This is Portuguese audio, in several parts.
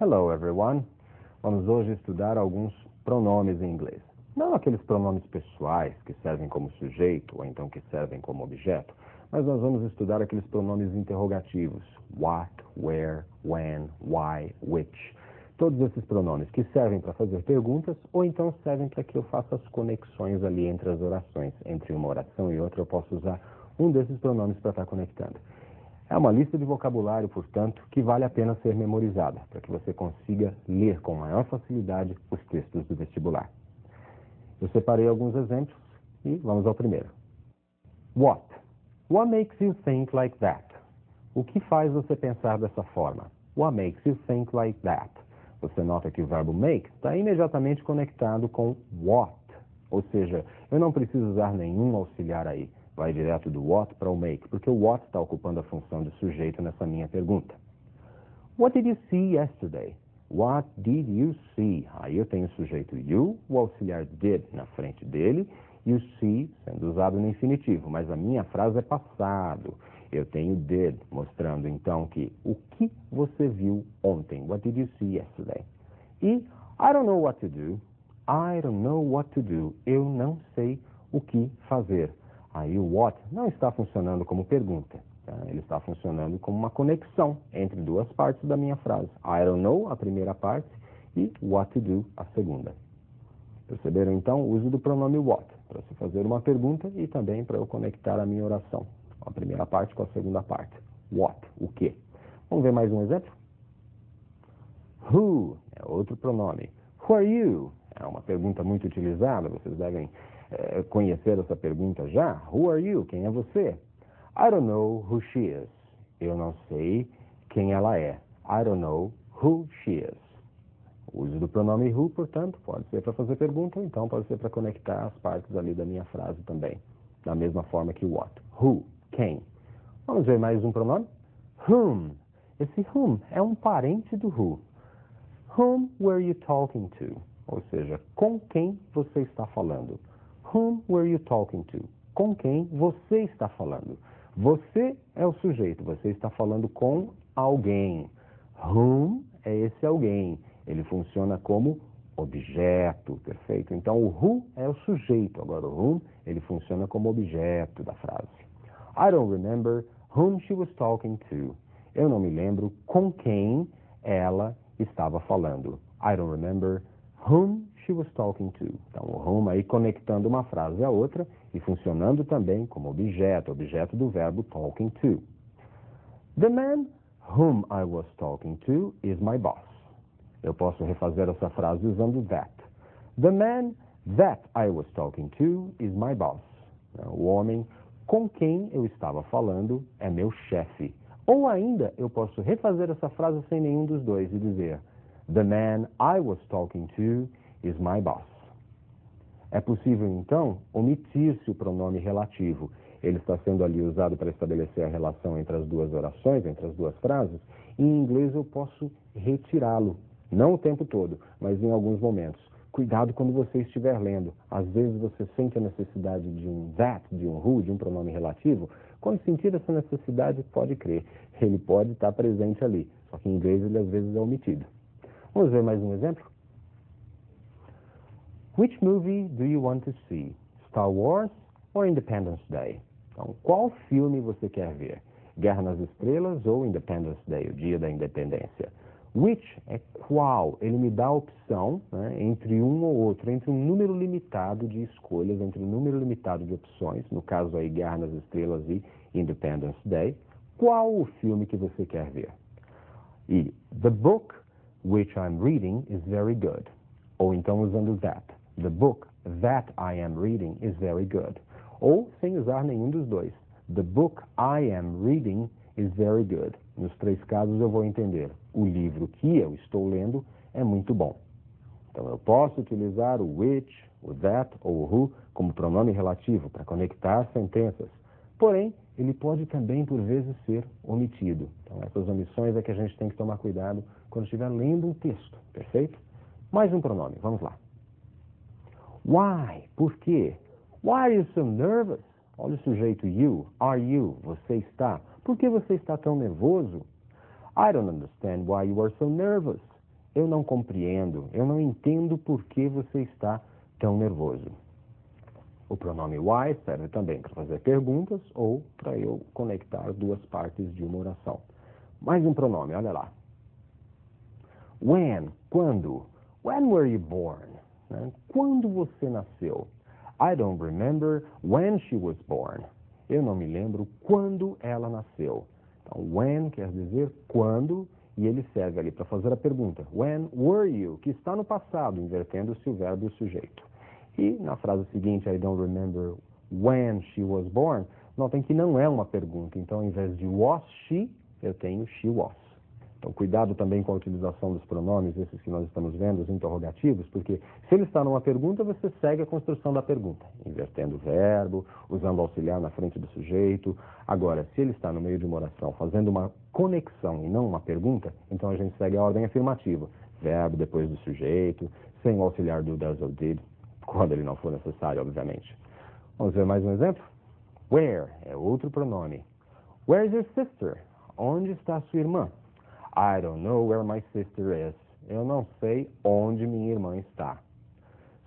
Hello everyone! Vamos hoje estudar alguns pronomes em inglês. Não aqueles pronomes pessoais que servem como sujeito ou então que servem como objeto, mas nós vamos estudar aqueles pronomes interrogativos. What, where, when, why, which. Todos esses pronomes que servem para fazer perguntas ou então servem para que eu faça as conexões ali entre as orações. Entre uma oração e outra eu posso usar um desses pronomes para estar conectando. É uma lista de vocabulário, portanto, que vale a pena ser memorizada, para que você consiga ler com maior facilidade os textos do vestibular. Eu separei alguns exemplos e vamos ao primeiro. What? What makes you think like that? O que faz você pensar dessa forma? What makes you think like that? Você nota que o verbo make está imediatamente conectado com what, ou seja, eu não preciso usar nenhum auxiliar aí. Vai direto do what para o make, porque o what está ocupando a função de sujeito nessa minha pergunta. What did you see yesterday? What did you see? Aí eu tenho o sujeito you, o auxiliar did na frente dele, e o see sendo usado no infinitivo, mas a minha frase é passado. Eu tenho did, mostrando então que o que você viu ontem? What did you see yesterday? E I don't know what to do. I don't know what to do. Eu não sei o que fazer. Aí o what não está funcionando como pergunta, tá? Ele está funcionando como uma conexão entre duas partes da minha frase. I don't know, a primeira parte, e what to do, a segunda. Perceberam então o uso do pronome what, para se fazer uma pergunta e também para eu conectar a minha oração. A primeira parte com a segunda parte. What, o que? Vamos ver mais um exemplo? Who é outro pronome. Who are you? É uma pergunta muito utilizada, vocês devem conhecer essa pergunta já. Who are you? Quem é você? I don't know who she is. Eu não sei quem ela é. I don't know who she is. O uso do pronome who, portanto, pode ser para fazer pergunta ou então pode ser para conectar as partes ali da minha frase também. Da mesma forma que o what. Who, quem. Vamos ver mais um pronome? Whom. Esse whom é um parente do who. Whom were you talking to? Ou seja, com quem você está falando? Whom were you talking to? Com quem você está falando? Você é o sujeito, você está falando com alguém. Whom é esse alguém. Ele funciona como objeto, perfeito? Então, o who é o sujeito, agora o whom, ele funciona como objeto da frase. I don't remember whom she was talking to. Eu não me lembro com quem ela estava falando. I don't remember whom she was talking to. Então, o whom aí conectando uma frase à outra e funcionando também como objeto, objeto do verbo talking to. The man whom I was talking to is my boss. Eu posso refazer essa frase usando that. The man that I was talking to is my boss. O homem com quem eu estava falando é meu chefe. Ou ainda, eu posso refazer essa frase sem nenhum dos dois e dizer The man I was talking to is my boss. É possível, então, omitir-se o pronome relativo. Ele está sendo ali usado para estabelecer a relação entre as duas orações, entre as duas frases. E em inglês eu posso retirá-lo. Não o tempo todo, mas em alguns momentos. Cuidado quando você estiver lendo. Às vezes você sente a necessidade de um that, de um who, de um pronome relativo. Quando sentir essa necessidade, pode crer. Ele pode estar presente ali. Só que em inglês ele às vezes é omitido. Vamos ver mais um exemplo? Which movie do you want to see? Star Wars or Independence Day? Então, qual filme você quer ver? Guerra nas Estrelas ou Independence Day, o Dia da Independência? Which é qual? Ele me dá a opção, né, entre um ou outro, entre um número limitado de escolhas, entre um número limitado de opções, no caso aí Guerra nas Estrelas e Independence Day. Qual o filme que você quer ver? E the book which I'm reading is very good. Ou então usando that. The book that I am reading is very good. Ou sem usar nenhum dos dois. The book I am reading is very good. Nos três casos eu vou entender. O livro que eu estou lendo é muito bom. Então eu posso utilizar o which, o that ou o who como pronome relativo para conectar sentenças. Porém, ele pode também por vezes ser omitido. Então essas omissões é que a gente tem que tomar cuidado quando estiver lendo um texto, perfeito? Mais um pronome, vamos lá. Why? Por quê? Why are you so nervous? Olha o sujeito you. Are you? Você está. Por que você está tão nervoso? I don't understand why you are so nervous. Eu não compreendo, eu não entendo por que você está tão nervoso. O pronome why serve também para fazer perguntas ou para eu conectar duas partes de uma oração. Mais um pronome, olha lá. When, quando. When were you born? Né? Quando você nasceu? I don't remember when she was born. Eu não me lembro quando ela nasceu. Então, when quer dizer quando, e ele serve ali para fazer a pergunta. When were you? Que está no passado, invertendo-se o verbo e o sujeito. E na frase seguinte, I don't remember when she was born, notem que não é uma pergunta. Então, ao invés de was she, eu tenho she was. Então, cuidado também com a utilização dos pronomes, esses que nós estamos vendo, os interrogativos, porque se ele está numa pergunta, você segue a construção da pergunta, invertendo o verbo, usando o auxiliar na frente do sujeito. Agora, se ele está no meio de uma oração, fazendo uma conexão e não uma pergunta, então a gente segue a ordem afirmativa. Verbo depois do sujeito, sem o auxiliar do does ou did, quando ele não for necessário, obviamente. Vamos ver mais um exemplo? Where é outro pronome. Where is your sister? Onde está a sua irmã? I don't know where my sister is. Eu não sei onde minha irmã está.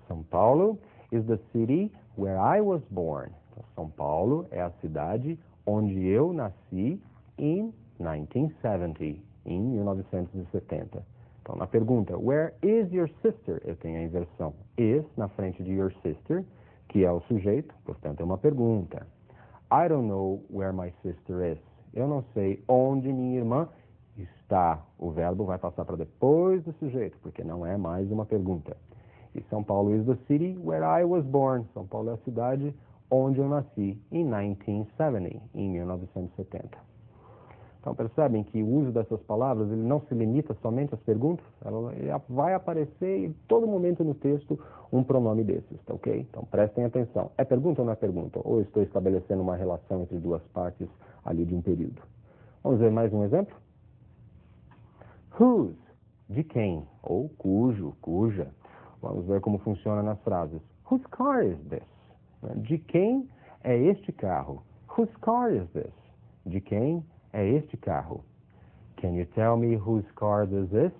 São Paulo is the city where I was born. Então, São Paulo é a cidade onde eu nasci in 1970, em 1970. Então, na pergunta, where is your sister? Eu tenho a inversão is na frente de your sister, que é o sujeito, portanto é uma pergunta. I don't know where my sister is. Eu não sei onde minha irmã está. O verbo vai passar para depois do sujeito, porque não é mais uma pergunta. E São Paulo is the city where I was born. São Paulo é a cidade onde eu nasci, in 1970, em 1970. Então, percebem que o uso dessas palavras ele não se limita somente às perguntas, ela vai aparecer em todo momento no texto um pronome desses, tá ok? Então, prestem atenção. É pergunta ou não é pergunta? Ou estou estabelecendo uma relação entre duas partes ali de um período? Vamos ver mais um exemplo? Whose, de quem, ou cujo, cuja. Vamos ver como funciona nas frases. Whose car is this? De quem é este carro? Whose car is this? De quem é este carro? Can you tell me whose car this is?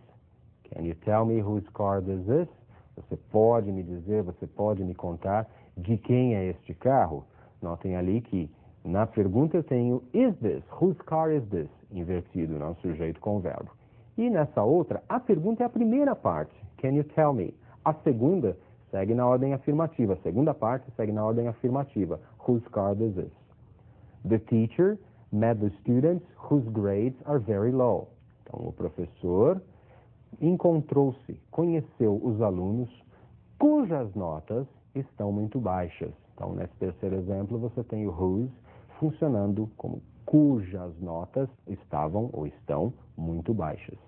Can you tell me whose car this is? Você pode me dizer, você pode me contar de quem é este carro? Notem ali que na pergunta eu tenho is this? Whose car is this? Invertido, não sujeito com o verbo. E nessa outra, a pergunta é a primeira parte. Can you tell me? A segunda segue na ordem afirmativa. A segunda parte segue na ordem afirmativa. Whose car this is? The teacher met the students whose grades are very low. Então, o professor encontrou-se, conheceu os alunos cujas notas estão muito baixas. Então, nesse terceiro exemplo, você tem o whose funcionando como cujas notas estavam ou estão muito baixas.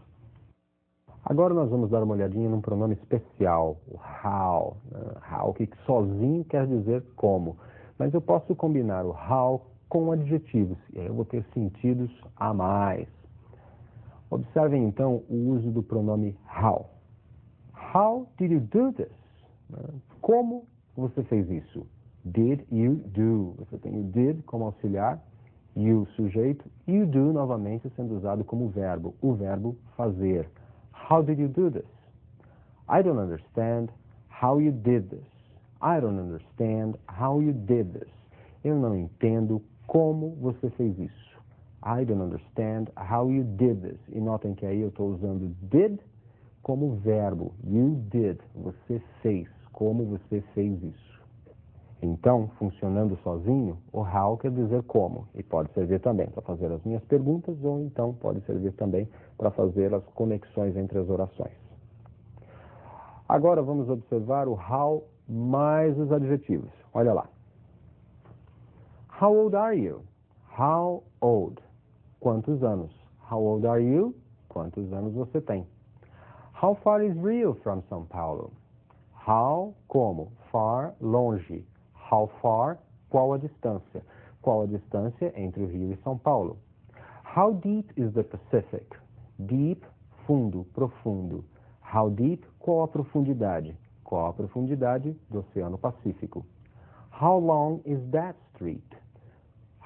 Agora nós vamos dar uma olhadinha num pronome especial, o how. How, que sozinho quer dizer como. Mas eu posso combinar o how com adjetivos, e aí eu vou ter sentidos a mais. Observem então o uso do pronome how. How did you do this? Como você fez isso? Did you do? Você tem o did como auxiliar, you sujeito, e o do novamente sendo usado como verbo, o verbo fazer. How did you do this? I don't understand how you did this. I don't understand how you did this. Eu não entendo como você fez isso. I don't understand how you did this. E notem que aí eu estou usando did como verbo. You did. Você fez. Como você fez isso. Então, funcionando sozinho, o how quer dizer como. E pode servir também para fazer as minhas perguntas, ou então pode servir também para fazer as conexões entre as orações. Agora vamos observar o how mais os adjetivos. Olha lá. How old are you? How old? Quantos anos? How old are you? Quantos anos você tem? How far is Rio from São Paulo? How, como? Far, longe. How far, qual a distância? Qual a distância entre o Rio e São Paulo? How deep is the Pacific? Deep, fundo, profundo. How deep, qual a profundidade? Qual a profundidade do Oceano Pacífico? How long is that street?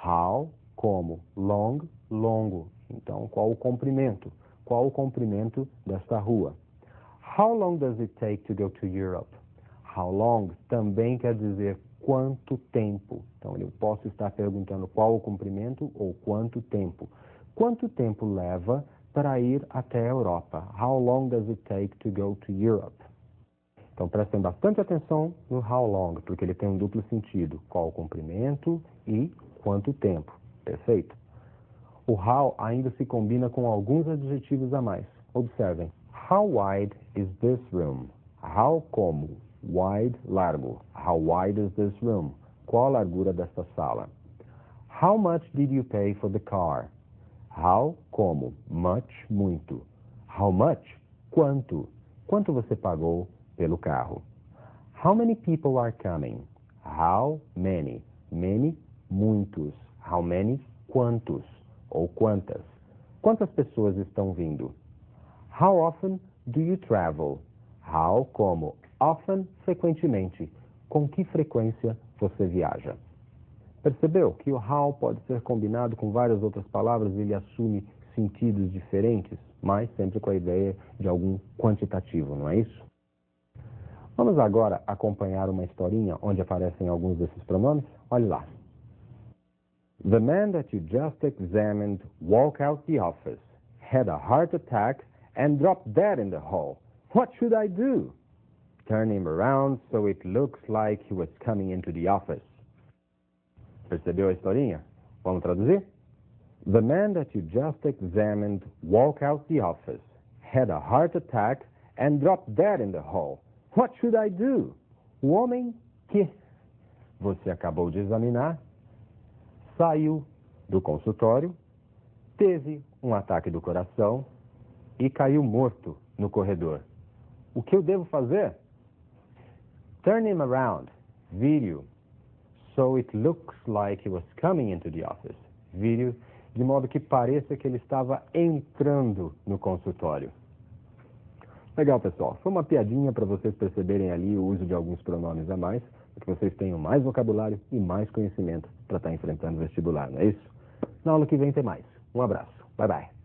How, como, long, longo. Então, qual o comprimento? Qual o comprimento desta rua? How long does it take to go to Europe? How long também quer dizer quanto tempo. Então, eu posso estar perguntando qual o comprimento ou quanto tempo. Quanto tempo leva para ir até a Europa? How long does it take to go to Europe? Então, prestem bastante atenção no how long, porque ele tem um duplo sentido. Qual o comprimento e quanto tempo. Perfeito? O how ainda se combina com alguns adjetivos a mais. Observem. How wide is this room? How, como. Wide, largo. How wide is this room? Qual a largura desta sala? How much did you pay for the car? How, como. Much, muito. How much? Quanto? Quanto você pagou pelo carro? How many people are coming? How many? Many, muitos. How many? Quantos? Ou quantas? Quantas pessoas estão vindo? How often do you travel? How, como. Often, frequentemente. Com que frequência você viaja? Percebeu que o how pode ser combinado com várias outras palavras e ele assume sentidos diferentes, mas sempre com a ideia de algum quantitativo, não é isso? Vamos agora acompanhar uma historinha onde aparecem alguns desses pronomes? Olhe lá. The man that you just examined walked out the office, had a heart attack, and dropped dead in the hall. What should I do? Turn him around so it looks like he was coming into the office. Percebeu a historinha? Vamos traduzir? The man that you just examined walked out the office, had a heart attack, and dropped dead in the hall. What should I do? O homem que você acabou de examinar saiu do consultório, teve um ataque do coração e caiu morto no corredor. O que eu devo fazer? Turn him around, vire-o, so it looks like he was coming into the office. Vire-o de modo que pareça que ele estava entrando no consultório. Legal, pessoal. Foi uma piadinha para vocês perceberem ali o uso de alguns pronomes a mais, para que vocês tenham mais vocabulário e mais conhecimento para estar enfrentando o vestibular, não é isso? Na aula que vem tem mais. Um abraço. Bye, bye.